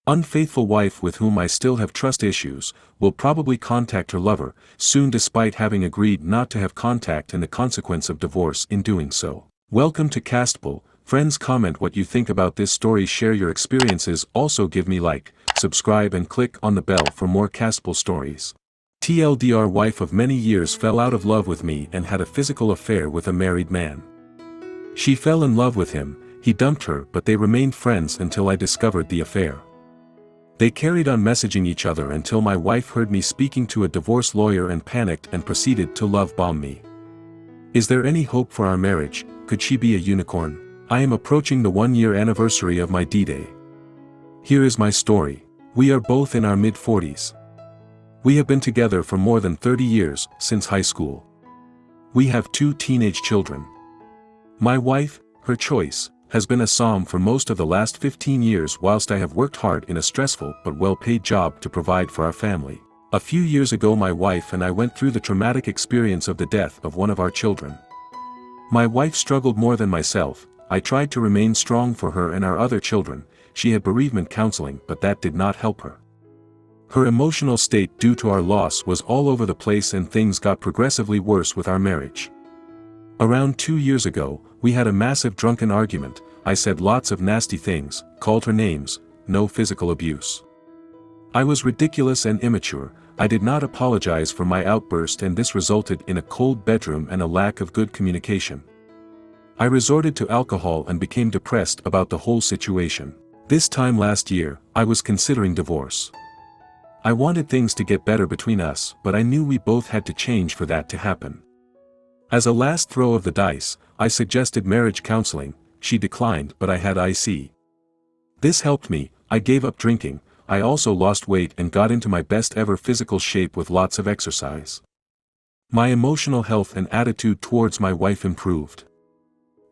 Unfaithful wife with whom I still have trust issues, will probably contact her lover soon despite having agreed not to have contact and the consequence of divorce in doing so. Welcome to Castable. Friends, comment what you think about this story, share your experiences, also give me like, subscribe and click on the bell for more Castable stories. TLDR, wife of many years fell out of love with me and had a physical affair with a married man. She fell in love with him, he dumped her, but they remained friends until I discovered the affair. They carried on messaging each other until my wife heard me speaking to a divorce lawyer and panicked and proceeded to love bomb me. Is there any hope for our marriage? Could she be a unicorn? I am approaching the 1-year anniversary of my D-Day. Here is my story. We are both in our mid-40s. We have been together for more than 30 years, since high school. We have 2 teenage children. My wife, her choice, has been a psalm for most of the last 15 years whilst I have worked hard in a stressful but well-paid job to provide for our family. A few years ago my wife and I went through the traumatic experience of the death of one of our children. My wife struggled more than myself. I tried to remain strong for her and our other children. She had bereavement counseling, but that did not help her. Her emotional state due to our loss was all over the place and things got progressively worse with our marriage. Around 2 years ago, we had a massive drunken argument. I said lots of nasty things, called her names, no physical abuse. I was ridiculous and immature. I did not apologize for my outburst and this resulted in a cold bedroom and a lack of good communication. I resorted to alcohol and became depressed about the whole situation. This time last year, I was considering divorce. I wanted things to get better between us, but I knew we both had to change for that to happen. As a last throw of the dice, I suggested marriage counseling. She declined, but I had IC. This helped me. I gave up drinking. I also lost weight and got into my best ever physical shape with lots of exercise. My emotional health and attitude towards my wife improved.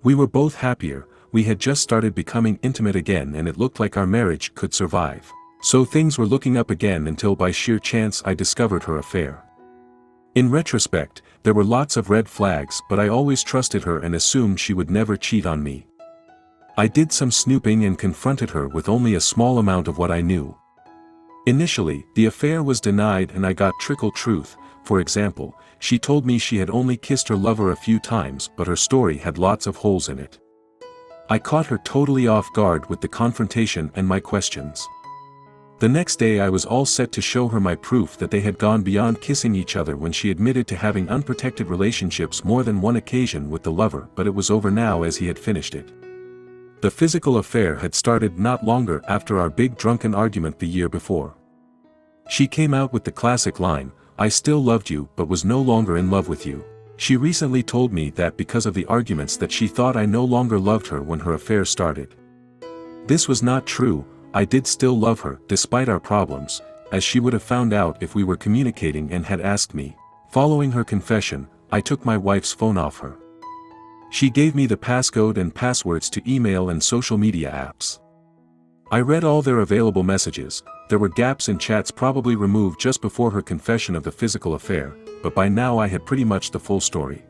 We were both happier. We had just started becoming intimate again and it looked like our marriage could survive. So things were looking up again until by sheer chance I discovered her affair. In retrospect, there were lots of red flags, but I always trusted her and assumed she would never cheat on me. I did some snooping and confronted her with only a small amount of what I knew. Initially, the affair was denied and I got trickle truth. For example, she told me she had only kissed her lover a few times, but her story had lots of holes in it. I caught her totally off guard with the confrontation and my questions. The next day I was all set to show her my proof that they had gone beyond kissing each other when she admitted to having unprotected relationships more than one occasion with the lover, but it was over now as he had finished it. The physical affair had started not longer after our big drunken argument the year before. She came out with the classic line, "I still loved you but was no longer in love with you." She recently told me that because of the arguments that she thought I no longer loved her when her affair started. This was not true. I did still love her, despite our problems, as she would have found out if we were communicating and had asked me. Following her confession, I took my wife's phone off her. She gave me the passcode and passwords to email and social media apps. I read all their available messages. There were gaps in chats probably removed just before her confession of the physical affair, but by now I had pretty much the full story.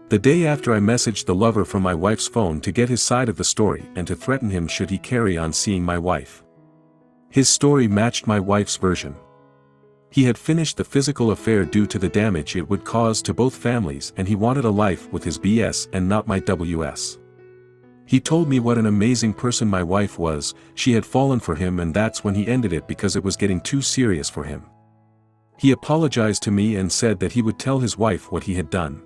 The day after I messaged the lover from my wife's phone to get his side of the story and to threaten him should he carry on seeing my wife. His story matched my wife's version. He had finished the physical affair due to the damage it would cause to both families and he wanted a life with his BS and not my WS. He told me what an amazing person my wife was. She had fallen for him and that's when he ended it because it was getting too serious for him. He apologized to me and said that he would tell his wife what he had done.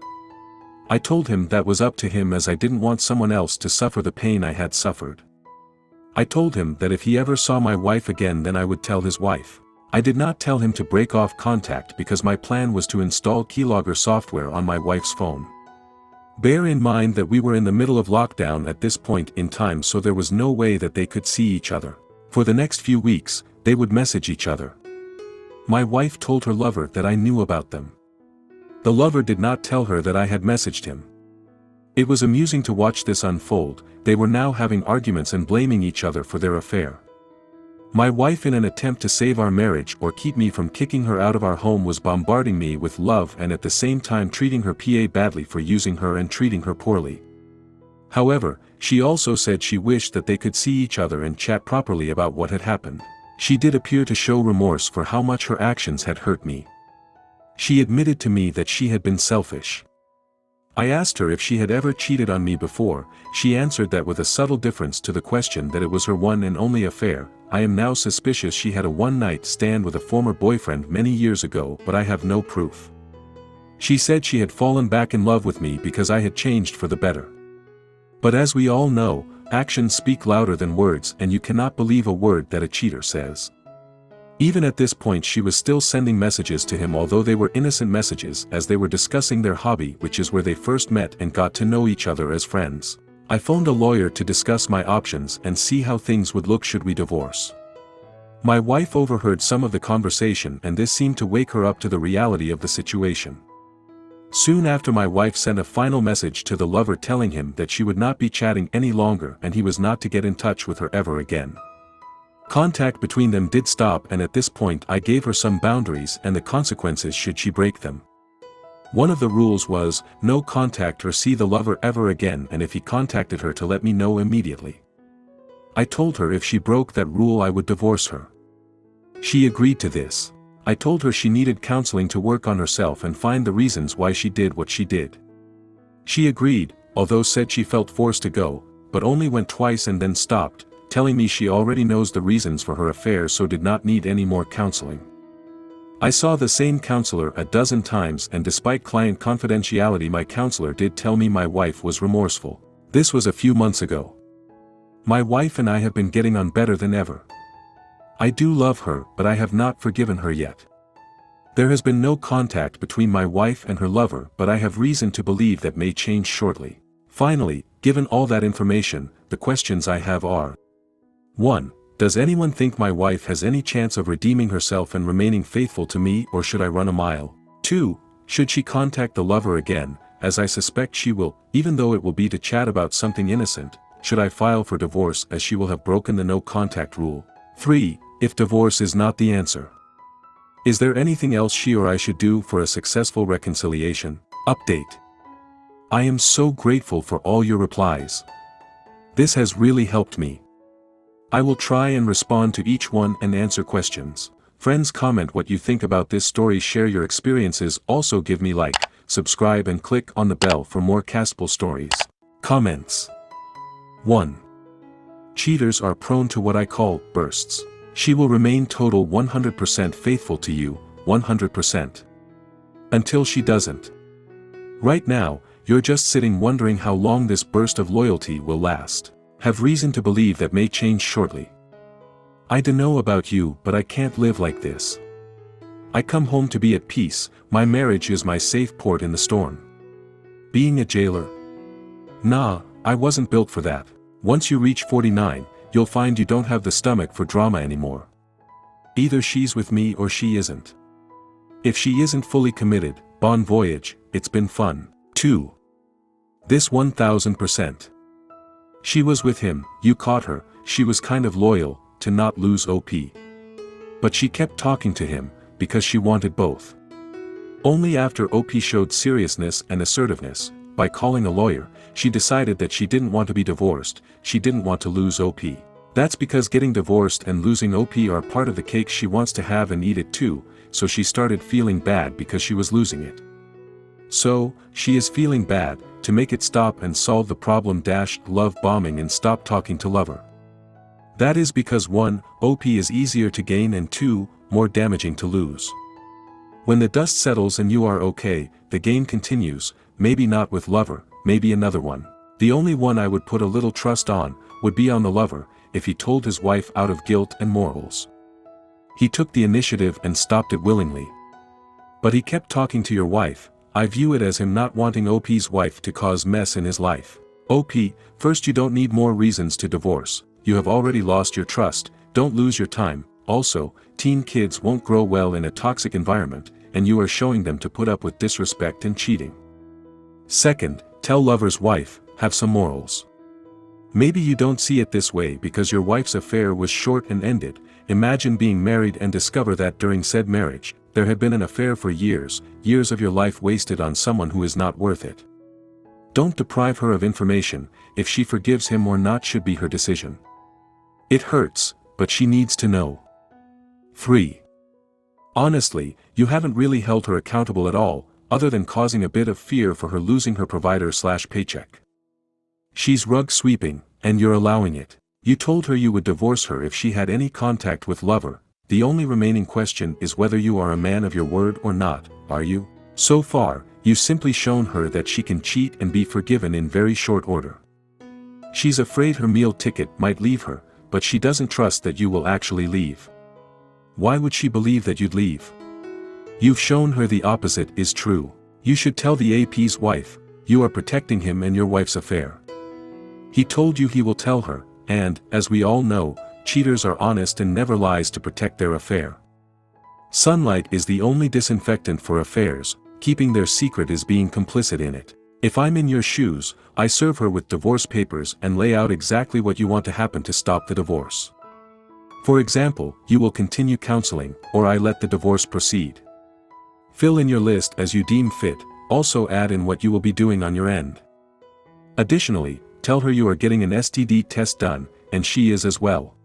I told him that was up to him as I didn't want someone else to suffer the pain I had suffered. I told him that if he ever saw my wife again then I would tell his wife. I did not tell him to break off contact because my plan was to install keylogger software on my wife's phone. Bear in mind that we were in the middle of lockdown at this point in time, so there was no way that they could see each other. For the next few weeks, they would message each other. My wife told her lover that I knew about them. The lover did not tell her that I had messaged him. It was amusing to watch this unfold. They were now having arguments and blaming each other for their affair. My wife, in an attempt to save our marriage or keep me from kicking her out of our home, was bombarding me with love and at the same time treating her PA badly for using her and treating her poorly. However, she also said she wished that they could see each other and chat properly about what had happened. She did appear to show remorse for how much her actions had hurt me. She admitted to me that she had been selfish. I asked her if she had ever cheated on me before. She answered that with a subtle difference to the question that it was her one and only affair. I am now suspicious she had a one-night stand with a former boyfriend many years ago, but I have no proof. She said she had fallen back in love with me because I had changed for the better. But as we all know, actions speak louder than words, and you cannot believe a word that a cheater says. Even at this point she was still sending messages to him, although they were innocent messages, as they were discussing their hobby, which is where they first met and got to know each other as friends. I phoned a lawyer to discuss my options and see how things would look should we divorce. My wife overheard some of the conversation, and this seemed to wake her up to the reality of the situation. Soon after, my wife sent a final message to the lover telling him that she would not be chatting any longer and he was not to get in touch with her ever again. Contact between them did stop, and at this point I gave her some boundaries and the consequences should she break them. One of the rules was, no contact or see the lover ever again, and if he contacted her to let me know immediately. I told her if she broke that rule I would divorce her. She agreed to this. I told her she needed counseling to work on herself and find the reasons why she did what she did. She agreed, although said she felt forced to go, but only went twice and then stopped, telling me she already knows the reasons for her affair so did not need any more counseling. I saw the same counselor a dozen times, and despite client confidentiality my counselor did tell me my wife was remorseful. This was a few months ago. My wife and I have been getting on better than ever. I do love her, but I have not forgiven her yet. There has been no contact between my wife and her lover, but I have reason to believe that may change shortly. Finally, given all that information, the questions I have are: 1. Does anyone think my wife has any chance of redeeming herself and remaining faithful to me, or should I run a mile? 2. Should she contact the lover again, as I suspect she will, even though it will be to chat about something innocent? Should I file for divorce as she will have broken the no contact rule? 3. If divorce is not the answer, is there anything else she or I should do for a successful reconciliation? Update. I am so grateful for all your replies. This has really helped me. I will try and respond to each one and answer questions. Friends, comment what you think about this story, share your experiences, also give me like, subscribe and click on the bell for more Castable stories. Comments. 1. Cheaters are prone to what I call bursts. She will remain total 100% faithful to you, 100%. Until she doesn't. Right now, you're just sitting wondering how long this burst of loyalty will last. Have reason to believe that may change shortly. I don't know about you, but I can't live like this. I come home to be at peace. My marriage is my safe port in the storm. Being a jailer? Nah, I wasn't built for that. Once you reach 49, you'll find you don't have the stomach for drama anymore. Either she's with me or she isn't. If she isn't fully committed, bon voyage, it's been fun. 2. This 1000%. She was with him, you caught her, she was kind of loyal, to not lose OP. But she kept talking to him, because she wanted both. Only after OP showed seriousness and assertiveness, by calling a lawyer, she decided that she didn't want to be divorced, she didn't want to lose OP. That's because getting divorced and losing OP are part of the cake she wants to have and eat it too, so she started feeling bad because she was losing it. So, she is feeling bad, to make it stop and solve the problem - love bombing and stop talking to lover. That is because 1. OP is easier to gain and 2. More damaging to lose. When the dust settles and you are okay, the game continues, maybe not with lover, maybe another one. The only one I would put a little trust on, would be on the lover, if he told his wife out of guilt and morals. He took the initiative and stopped it willingly. But he kept talking to your wife. I view it as him not wanting OP's wife to cause mess in his life. OP, first, you don't need more reasons to divorce, you have already lost your trust, don't lose your time. Also, teen kids won't grow well in a toxic environment, and you are showing them to put up with disrespect and cheating. Second, tell lover's wife, have some morals. Maybe you don't see it this way because your wife's affair was short and ended. Imagine being married and discover that during said marriage, there had been an affair for years, years of your life wasted on someone who is not worth it. Don't deprive her of information. If she forgives him or not should be her decision. It hurts, but she needs to know. 3. Honestly, you haven't really held her accountable at all, other than causing a bit of fear for her losing her provider/paycheck. She's rug sweeping, and you're allowing it. You told her you would divorce her if she had any contact with lover. The only remaining question is whether you are a man of your word or not, are you? So far, you've simply shown her that she can cheat and be forgiven in very short order. She's afraid her meal ticket might leave her, but she doesn't trust that you will actually leave. Why would she believe that you'd leave? You've shown her the opposite is true. You should tell the AP's wife, you are protecting him and your wife's affair. He told you he will tell her, and, as we all know, cheaters are honest and never lies to protect their affair. Sunlight is the only disinfectant for affairs. Keeping their secret is being complicit in it. If I'm in your shoes, I serve her with divorce papers and lay out exactly what you want to happen to stop the divorce. For example, you will continue counseling, or I let the divorce proceed. Fill in your list as you deem fit, also add in what you will be doing on your end. Additionally, tell her you are getting an STD test done, and she is as well.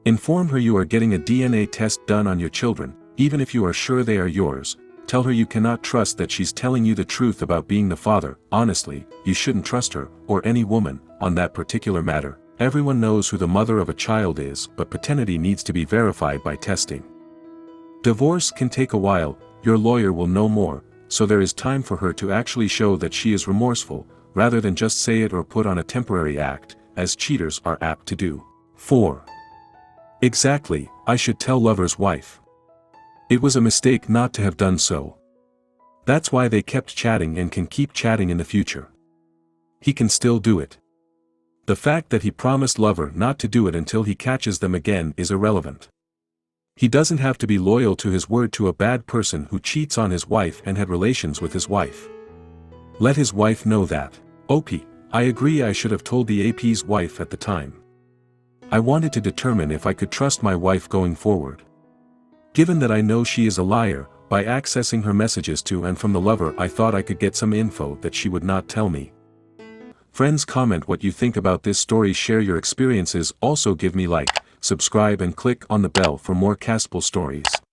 Inform her you are getting a DNA test done on your children, even if you are sure they are yours. Tell her you cannot trust that she's telling you the truth about being the father. Honestly, you shouldn't trust her, or any woman, on that particular matter. Everyone knows who the mother of a child is, but paternity needs to be verified by testing. Divorce can take a while, your lawyer will know more, so there is time for her to actually show that she is remorseful, rather than just say it or put on a temporary act, as cheaters are apt to do. 4. Exactly, I should tell lover's wife. It was a mistake not to have done so. That's why they kept chatting and can keep chatting in the future. He can still do it. The fact that he promised lover not to do it until he catches them again is irrelevant. He doesn't have to be loyal to his word to a bad person who cheats on his wife and had relations with his wife. Let his wife know that. OP, I agree I should have told the AP's wife at the time. I wanted to determine if I could trust my wife going forward. Given that I know she is a liar, by accessing her messages to and from the lover I thought I could get some info that she would not tell me. Friends, comment what you think about this story, share your experiences, also give me like, subscribe and click on the bell for more Castable stories.